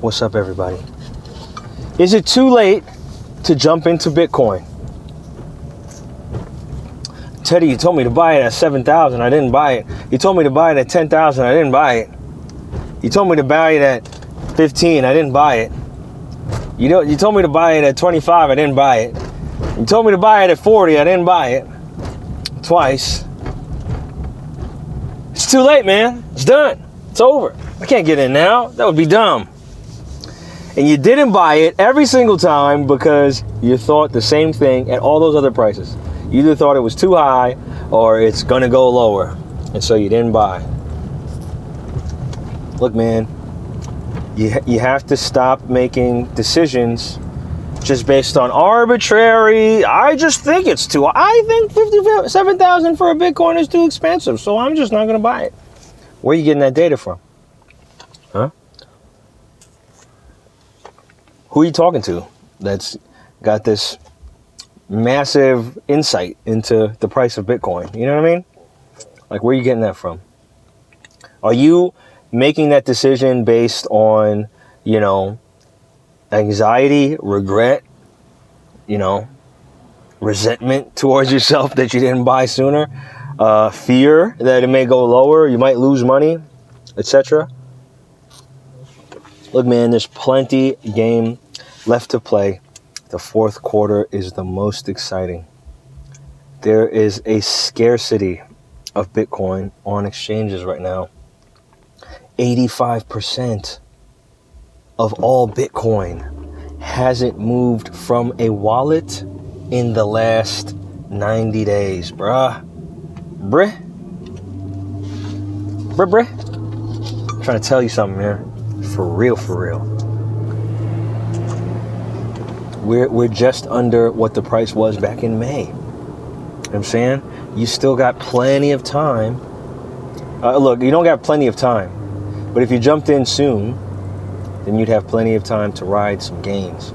What's up, everybody? Is it too late to jump into Bitcoin? Teddy, you told me to buy it at 7,000. I didn't buy it. You told me to buy it at 10,000. I didn't buy it. You told me to buy it at 15. I didn't buy it. You told me to buy it at 25. I didn't buy it. You told me to buy it at 40. I didn't buy it. Twice. It's too late, man. It's done. It's over. I can't get in now. That would be dumb. And you didn't buy it every single time because you thought the same thing at all those other prices. You either thought it was too high or it's gonna go lower. And so you didn't buy. Look, man, you have to stop making decisions just based on arbitrary, I just think it's too, I think 57,000 for a Bitcoin is too expensive, so I'm just not gonna buy it. Where are you getting that data from? Huh? Who are you talking to that's got this massive insight into the price of Bitcoin? You know what I mean? Like, where are you getting that from? Are you making that decision based on, anxiety, regret, resentment towards yourself that you didn't buy sooner, fear that it may go lower, you might lose money, etc.? Look, man, there's plenty game left to play. The fourth quarter is the most exciting. There is a scarcity of Bitcoin on exchanges right now. 85% of all Bitcoin hasn't moved from a wallet in the last 90 days, bruh. I'm trying to tell you something, man. For real. We're just under what the price was back in May. You know what I'm saying? You still got plenty of time. Look, you don't got plenty of time. But if you jumped in soon, then you'd have plenty of time to ride some gains.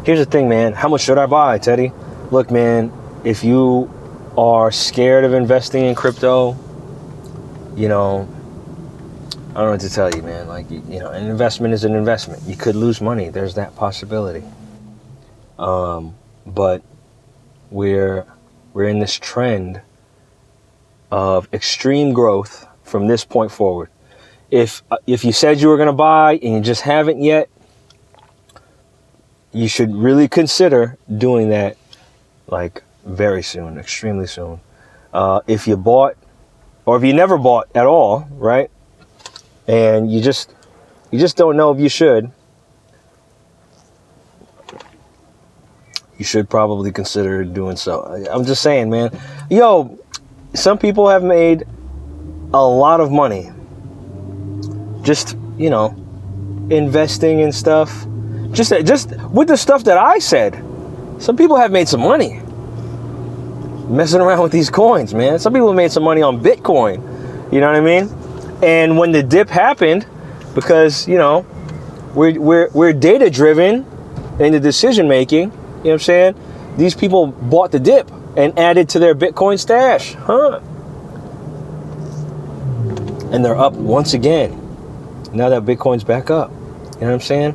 Here's the thing, man. How much should I buy, Teddy? Look, man, if you are scared of investing in crypto, I don't know what to tell you, man. Like, an investment is an investment. You could lose money. There's that possibility. But we're in this trend of extreme growth from this point forward. If you said you were going to buy and you just haven't yet, you should really consider doing that, like, very soon, extremely soon. If you bought, or if you never bought at all, right? And you just don't know if you should probably consider doing so. I'm just saying, man. Some people have made a lot of money just, investing in stuff. Just with the stuff that I said. Some people have made some money messing around with these coins, man. Some people have made some money on Bitcoin. You know what I mean? And when the dip happened, because, we're data driven in the decision making, you know what I'm saying? These people bought the dip and added to their Bitcoin stash. And they're up once again. Now that Bitcoin's back up. You know what I'm saying?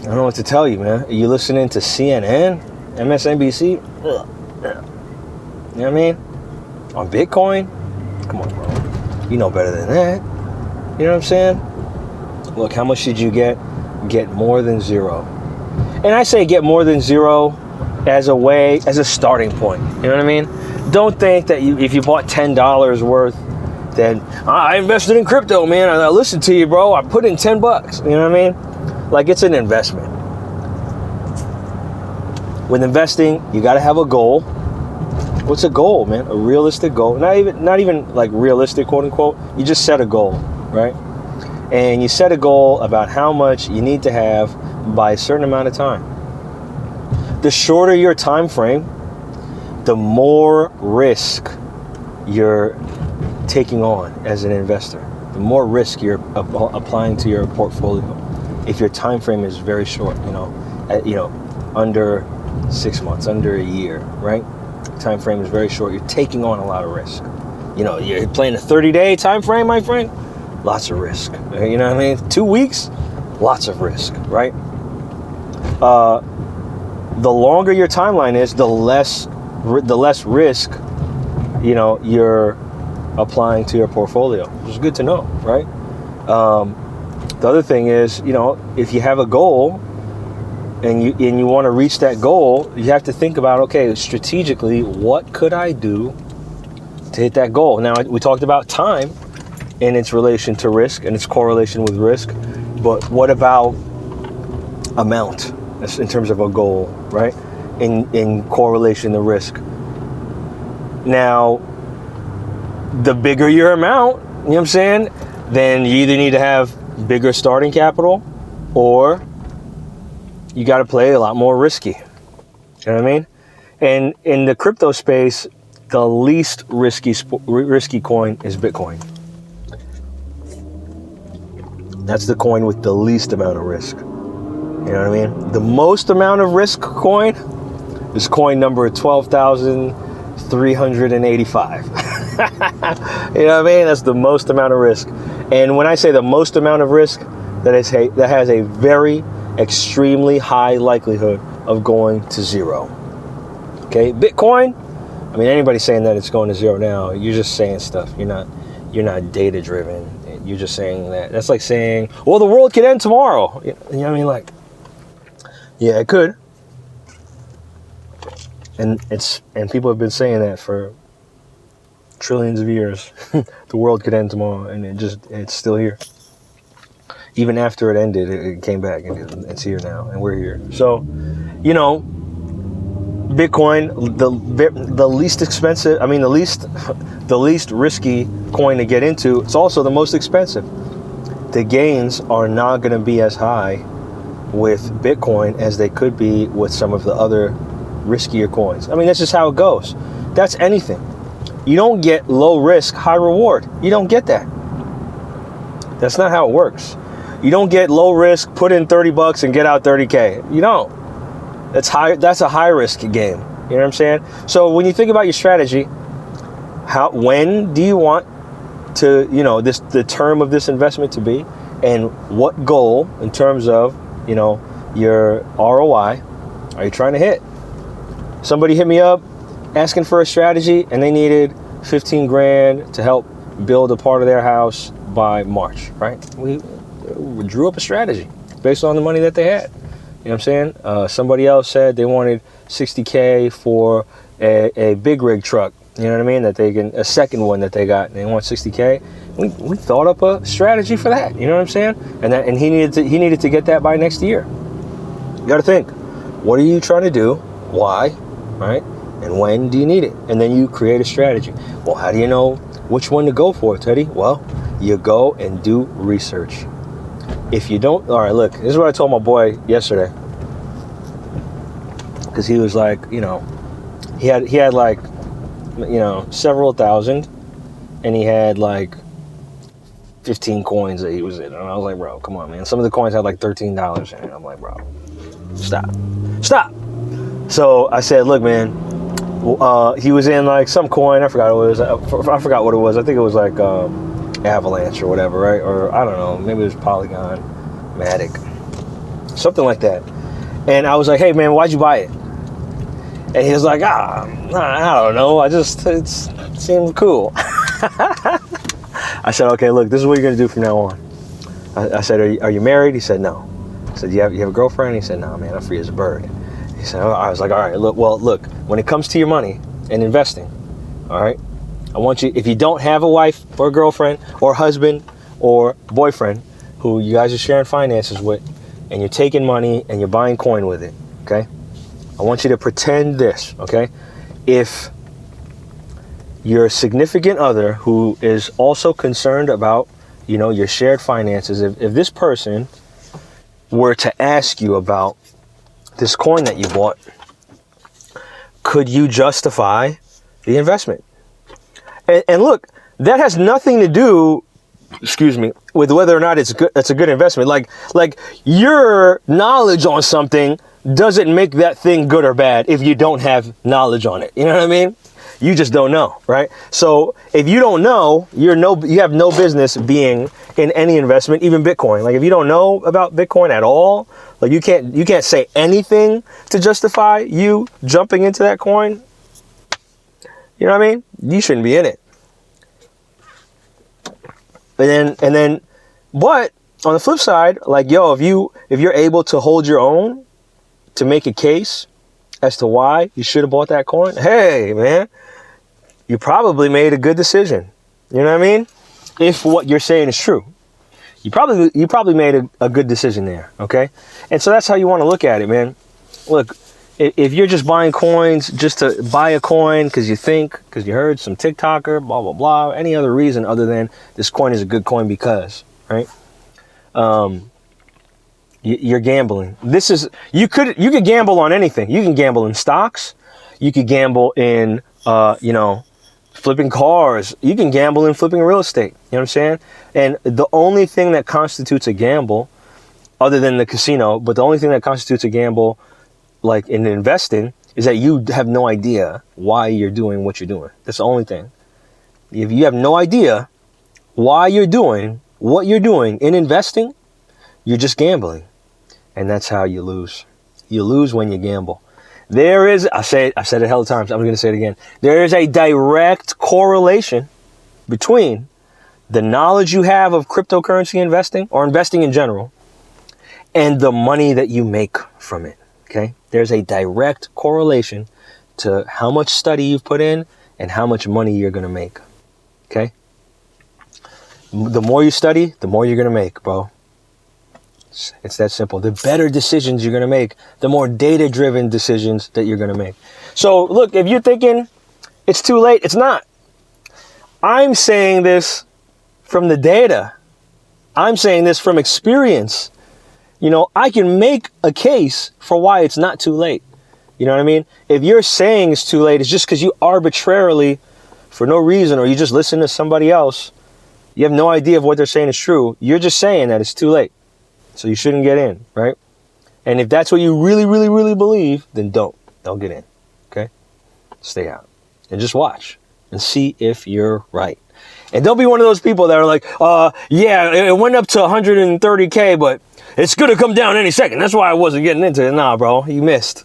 I don't know what to tell you, man. Are you listening to CNN? MSNBC? You know what I mean? On Bitcoin? Come on, bro. You know better than that. You know what I'm saying? Look, how much should you get? Get more than zero. And I say get more than zero as a starting point. You know what I mean? Don't think that if you bought $10 worth, then I invested in crypto, man. I listened to you, bro. I put in $10. You know what I mean? Like, it's an investment. With investing, you got to have a goal. What's a goal, man? A realistic goal. Not even like realistic, quote unquote. You just set a goal, right? And you set a goal about how much you need to have by a certain amount of time. The shorter your time frame, the more risk you're taking on as an investor. The more risk you're applying to your portfolio. If your time frame is very short, under 6 months, under a year, right? Time frame is very short. You're taking on a lot of risk. You're playing a 30-day time frame, my friend. lots of risk. You know what I mean? 2 weeks, lots of risk, right? The longer your timeline is, the less risk, you know, you're applying to your portfolio, which is good to know, right? The other thing is, you know, if you have a goal and you want to reach that goal, you have to think about, okay, strategically, what could I do to hit that goal? Now, we talked about time in its relation to risk and its correlation with risk, but what about amount in terms of a goal, right? In correlation to risk. Now, the bigger your amount, you know what I'm saying, then you either need to have bigger starting capital or you got to play a lot more risky. You know what I mean? And in the crypto space, the least risky coin is Bitcoin. That's the coin with the least amount of risk. You know what I mean? The most amount of risk coin is coin number 12,385. You know what I mean? That's the most amount of risk. And when I say the most amount of risk, that has a very extremely high likelihood of going to zero. Okay, Bitcoin, I mean, anybody saying that it's going to zero now, you're just saying stuff. You're not data driven. You're just saying that. That's like saying, well, the world could end tomorrow. You know what I mean? Like, yeah, it could. And people have been saying that for trillions of years. The world could end tomorrow, and it's still here. Even after it ended, it came back, and it's here now, and we're here. So, you know, Bitcoin, the least expensive, I mean, the least risky coin to get into. It's also the most expensive. The gains are not going to be as high with Bitcoin as they could be with some of the other riskier coins. I mean, that's just how it goes. That's anything. You don't get low risk, high reward. You don't get that. That's not how it works. You don't get low risk, put in $30 and get out 30K. You don't. That's a high risk game. You know what I'm saying? So when you think about your strategy, when do you want to, you know, the term of this investment to be, and what goal in terms of, you know, your ROI are you trying to hit? Somebody hit me up asking for a strategy, and they needed 15 grand to help build a part of their house by March, right? We drew up a strategy based on the money that they had. You know what I'm saying? Somebody else said they wanted 60K for a big rig truck. You know what I mean? That a second one that they got, and they want 60K. We thought up a strategy for that. You know what I'm saying? And he needed to get that by next year. You got to think, what are you trying to do? Why? Right? And when do you need it? And then you create a strategy. Well, how do you know which one to go for, Teddy? Well, you go and do research. If you don't, all right, look, this is what I told my boy yesterday. Because he was like, you know, he had like, you know, several thousand, and he had like 15 coins that he was in. And I was like, bro, come on, man. Some of the coins had like $13 in it. I'm like, bro, stop. So I said, look, man, he was in like some coin. I forgot what it was. I think it was like Avalanche or whatever, right? Or I don't know. Maybe it was Polygon, Matic, something like that. And I was like, hey, man, why'd you buy it? And he was like, I don't know. It seemed cool. I said, okay, look, this is what you're going to do from now on. I said, are you married? He said, no. I said, you have a girlfriend? He said, no, man, I'm free as a bird. He said, I was like, all right, look, when it comes to your money and investing, all right, I want you, if you don't have a wife or a girlfriend or husband or boyfriend who you guys are sharing finances with, and you're taking money and you're buying coin with it, okay? I want you to pretend this, okay? If your significant other who is also concerned about, you know, your shared finances, if this person were to ask you about this coin that you bought, could you justify the investment? And look, that has nothing to do, with whether or not it's a good investment. Like your knowledge on something doesn't make that thing good or bad if you don't have knowledge on it. You know what I mean? You just don't know, right? So if you don't know, you have no business being in any investment, even Bitcoin. Like if you don't know about Bitcoin at all, like you can't say anything to justify you jumping into that coin. You know what I mean? You shouldn't be in it. And then, but on the flip side, like, yo, if you're able to hold your own to make a case as to why you should have bought that coin, hey, man, you probably made a good decision. You know what I mean? If what you're saying is true, you probably made a good decision there. Okay. And so that's how you want to look at it, man. Look, if you're just buying coins just to buy a coin because you heard some TikToker, blah, blah, blah, any other reason other than this coin is a good coin because, right? You're gambling. You could gamble on anything. You can gamble in stocks. You could gamble in, flipping cars. You can gamble in flipping real estate. You know what I'm saying? And the only thing that constitutes a gamble, other than the casino, but the only thing that constitutes a gamble, like in investing, is that you have no idea why you're doing what you're doing. That's the only thing. If you have no idea why you're doing what you're doing in investing, you're just gambling. And that's how you lose. You lose when you gamble. I've said it a hell of times, I'm going to say it again. There is a direct correlation between the knowledge you have of cryptocurrency investing or investing in general and the money that you make from it. Okay? There's a direct correlation to how much study you've put in and how much money you're going to make. Okay? The more you study, the more you're going to make, bro. It's that simple. The better decisions you're going to make, the more data-driven decisions that you're going to make. So, look, if you're thinking it's too late, it's not. I'm saying this from the data. I'm saying this from experience. You know, I can make a case for why it's not too late. You know what I mean? If you're saying it's too late, it's just because you arbitrarily, for no reason, or you just listen to somebody else, you have no idea if what they're saying is true. You're just saying that it's too late. So you shouldn't get in, right? And if that's what you really, really, really believe, then don't get in, okay? Stay out and just watch and see if you're right. And don't be one of those people that are like, yeah, it went up to 130K, but it's going to come down any second. That's why I wasn't getting into it. Nah, bro, you missed.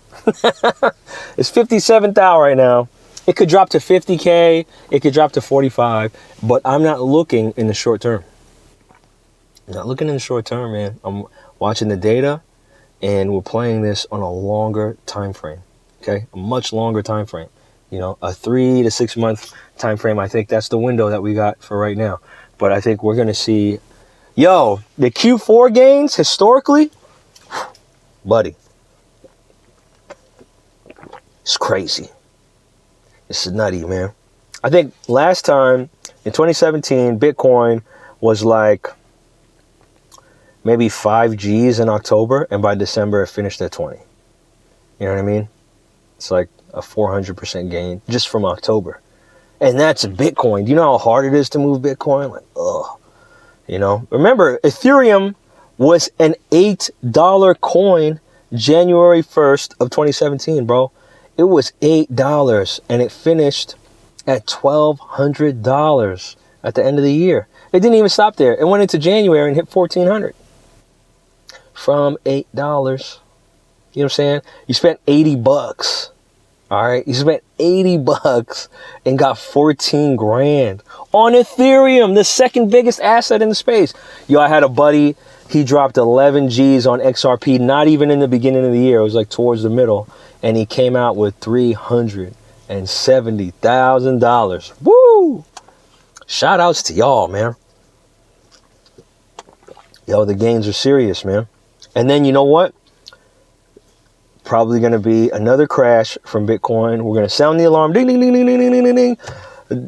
It's 57,000 right now. It could drop to 50K. It could drop to 45, but I'm not looking in the short term. Not looking in the short term, man. I'm watching the data, and we're playing this on a longer time frame. Okay, a much longer time frame. You know, a 3 to 6 month time frame. I think that's the window that we got for right now. But I think we're gonna see, the Q4 gains historically, buddy, it's crazy. It's nutty, man. I think last time in 2017, Bitcoin was like maybe 5 G's in October, and by December it finished at 20. You know what I mean? It's like a 400% gain just from October. And that's Bitcoin. Do you know how hard it is to move Bitcoin? Like, ugh. You know? Remember, Ethereum was an $8 coin January 1st of 2017, bro. It was $8 and it finished at $1,200 at the end of the year. It didn't even stop there. It went into January and hit $1,400. From $8. You know what I'm saying? You spent $80. All right. You spent $80 and got 14 grand on Ethereum, the second biggest asset in the space. Yo, I had a buddy. He dropped 11 G's on XRP, not even in the beginning of the year. It was like towards the middle. And he came out with $370,000. Woo! Shout outs to y'all, man. Yo, the gains are serious, man. And then you know what? Probably going to be another crash from Bitcoin. We're going to sound the alarm. Ding, ding, ding, ding, ding, ding, ding, ding.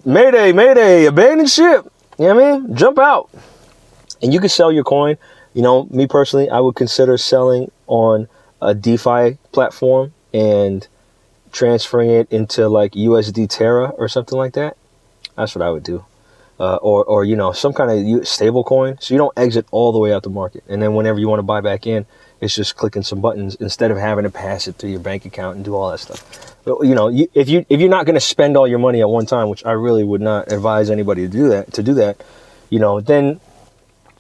Mayday, mayday, abandon ship. You know what I mean? Jump out. And you can sell your coin. You know, me personally, I would consider selling on a DeFi platform and transferring it into like USD Terra or something like that. That's what I would do. Or some kind of stable coin, so you don't exit all the way out the market. And then whenever you want to buy back in, It's just clicking some buttons instead of having to pass it through your bank account and do all that stuff. But, you know, if you're not going to spend all your money at one time, which I really would not advise anybody to do that, you know, then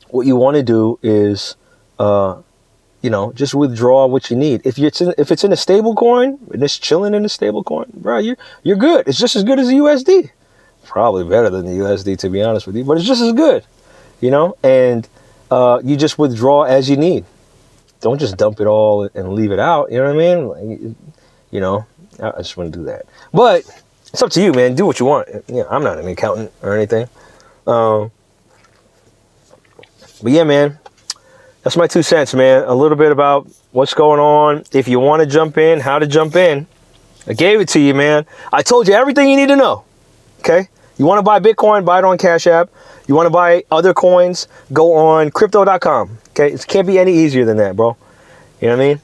what you want to do is, you know, just withdraw what you need. If it's in a stable coin and it's chilling in a stable coin, bro, you're good. It's just as good as the USD. Probably better than the USD, to be honest with you, but it's just as good, you know. And you just withdraw as you need. Don't just dump it all and leave it out. You know what I mean? Like, you know, I just want to do that. But it's up to you, man. Do what you want. Yeah, I'm not an accountant or anything. But yeah, man, that's my 2 cents, man. A little bit about what's going on. If you want to jump in, how to jump in. I gave it to you, man. I told you everything you need to know. Okay? You want to buy Bitcoin, buy it on Cash App. You want to buy other coins, go on crypto.com. Okay? It can't be any easier than that, bro. You know what I mean?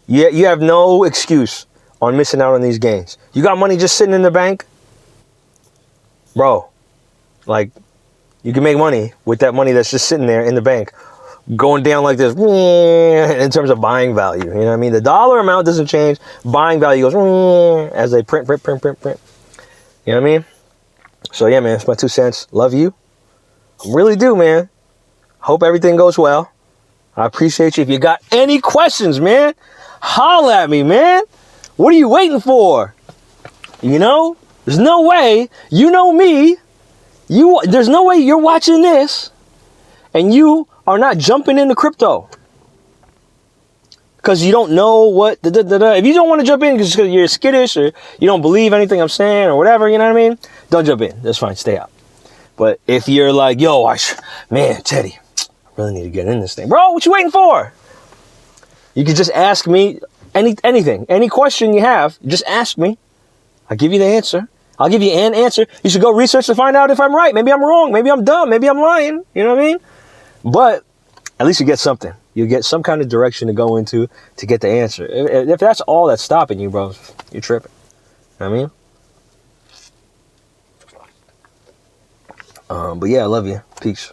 You have no excuse on missing out on these gains. You got money just sitting in the bank? Bro, like, you can make money with that money that's just sitting there in the bank, going down like this in terms of buying value. You know what I mean? The dollar amount doesn't change. Buying value goes as they print. You know what I mean? So yeah, man, it's my 2 cents. Love you. I really do, man. Hope everything goes well. I appreciate you. If you got any questions, man, holla at me, man. What are you waiting for? You know, there's no way, you know me, there's no way you're watching this and you are not jumping into crypto. Because you don't know what, if you don't want to jump in because you're skittish or you don't believe anything I'm saying or whatever, you know what I mean? Don't jump in. That's fine. Stay out. But if you're like, yo, man, Teddy, I really need to get in this thing. Bro, what you waiting for? You can just ask me anything, any question you have, just ask me. I'll give you the answer. I'll give you an answer. You should go research to find out if I'm right. Maybe I'm wrong. Maybe I'm dumb. Maybe I'm lying. You know what I mean? But at least you get something. You get some kind of direction to go into to get the answer. If that's all that's stopping you, bro, you're tripping. You know what I mean? But yeah, I love you. Peace.